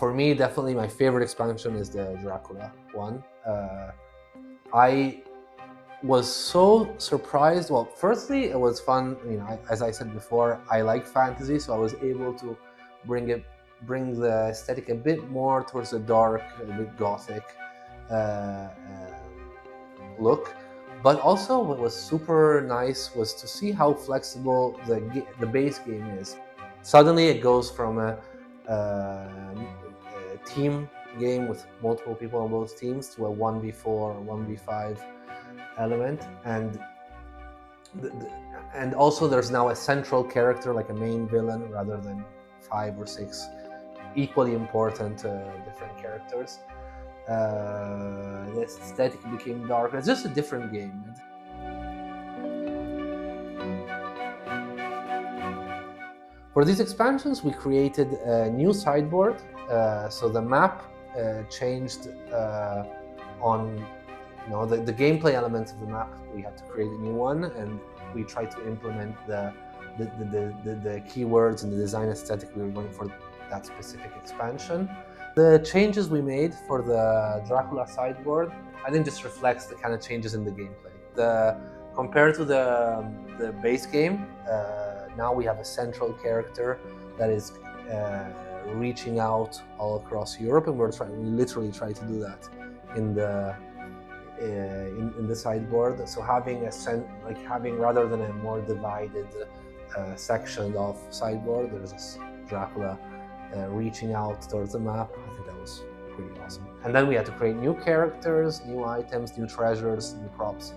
For me, definitely my favorite expansion is the Dracula one. I was so surprised. Well, firstly, it was fun. You know, as I said before, I like fantasy, so I was able to bring the aesthetic a bit more towards the dark, a bit gothic look. But also, what was super nice was to see how flexible the base game is. Suddenly, it goes from a team game with multiple people on both teams to a 1v4 or 1v5 element, and and also there's now a central character, like a main villain, rather than 5 or 6 equally important different characters. The aesthetic became darker. It's just a different game. For these expansions, we created a new sideboard. So the map changed on the gameplay elements of the map. We had to create a new one, and we tried to implement the keywords and the design aesthetic we were going for that specific expansion. The changes we made for the Dracula sideboard, I think, just reflects the kind of changes in the gameplay. Compared to the base game, now we have a central character that is reaching out all across Europe, and we literally try to do that in the sideboard. So having rather than a more divided section of sideboard, there's this Dracula reaching out towards the map. I think that was pretty awesome. And then we had to create new characters, new items, new treasures, new props,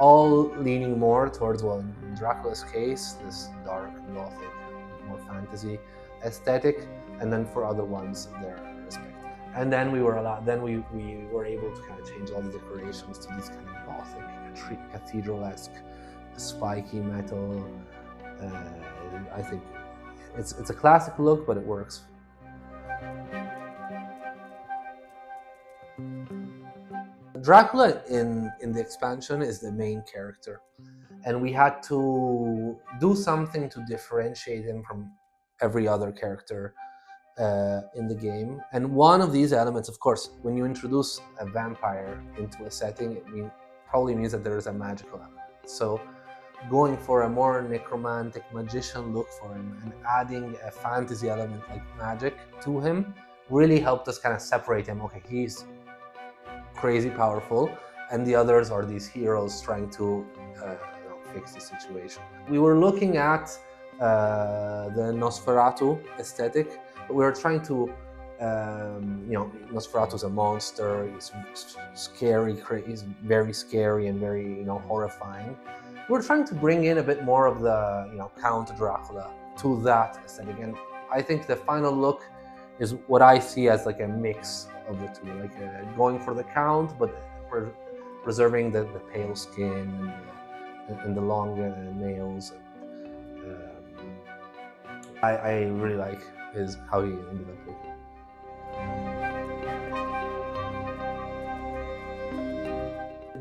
all leaning more towards, well, in Dracula's case, this dark, gothic, more fantasy aesthetic, and then for other ones, their respect. And then we were able to kind of change all the decorations to this kind of gothic, cathedral-esque, spiky metal. I think it's a classic look, but it works. Dracula in the expansion is the main character, and we had to do something to differentiate him from every other character in the game. And one of these elements, of course, when you introduce a vampire into a setting, it probably means that there is a magical element. So going for a more necromantic magician look for him and adding a fantasy element like magic to him really helped us kind of separate him. Okay, he's crazy powerful, and the others are these heroes trying to fix the situation. We were looking at the Nosferatu aesthetic, but we were trying to, Nosferatu's a monster. He's scary. He's very scary and very, horrifying. We're trying to bring in a bit more of the, Count Dracula to that aesthetic, and I think the final look is what I see as like a mix of the two, like going for the Count, but preserving the pale skin and the long nails. I really like how he ended up looking.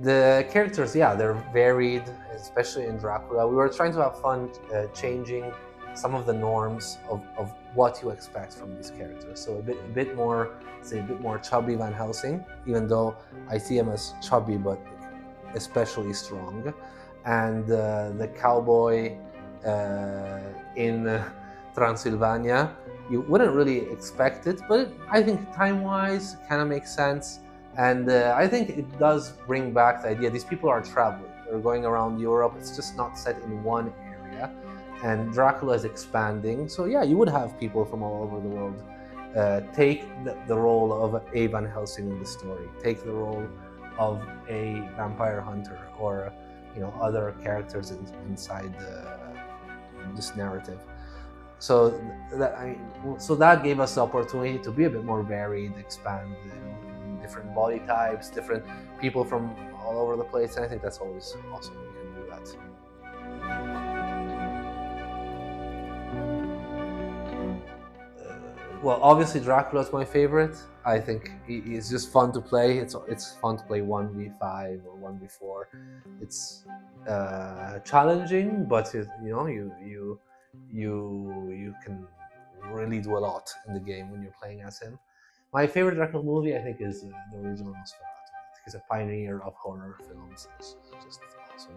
The characters, they're varied, especially in Dracula. We were trying to have fun changing some of the norms of what you expect from these characters. So a bit more chubby Van Helsing, even though I see him as chubby but especially strong. And the cowboy in Transylvania, you wouldn't really expect it, but I think time-wise, it kind of makes sense. And I think it does bring back the idea. These people are traveling. They're going around Europe. It's just not set in one area. And Dracula is expanding. So you would have people from all over the world take the role of a Van Helsing in the story, take the role of a vampire hunter, or other characters inside this narrative. So that gave us the opportunity to be a bit more varied, expand different body types, different people from all over the place, and I think that's always awesome when you can do that. Well, obviously Dracula is my favorite. I think he's just fun to play. It's fun to play 1v5 or 1v4. It's challenging, but you can really do a lot in the game when you're playing as him. My favorite Dracula movie, I think, is the original Nosferatu. I think he's a pioneer of horror films. It's just awesome.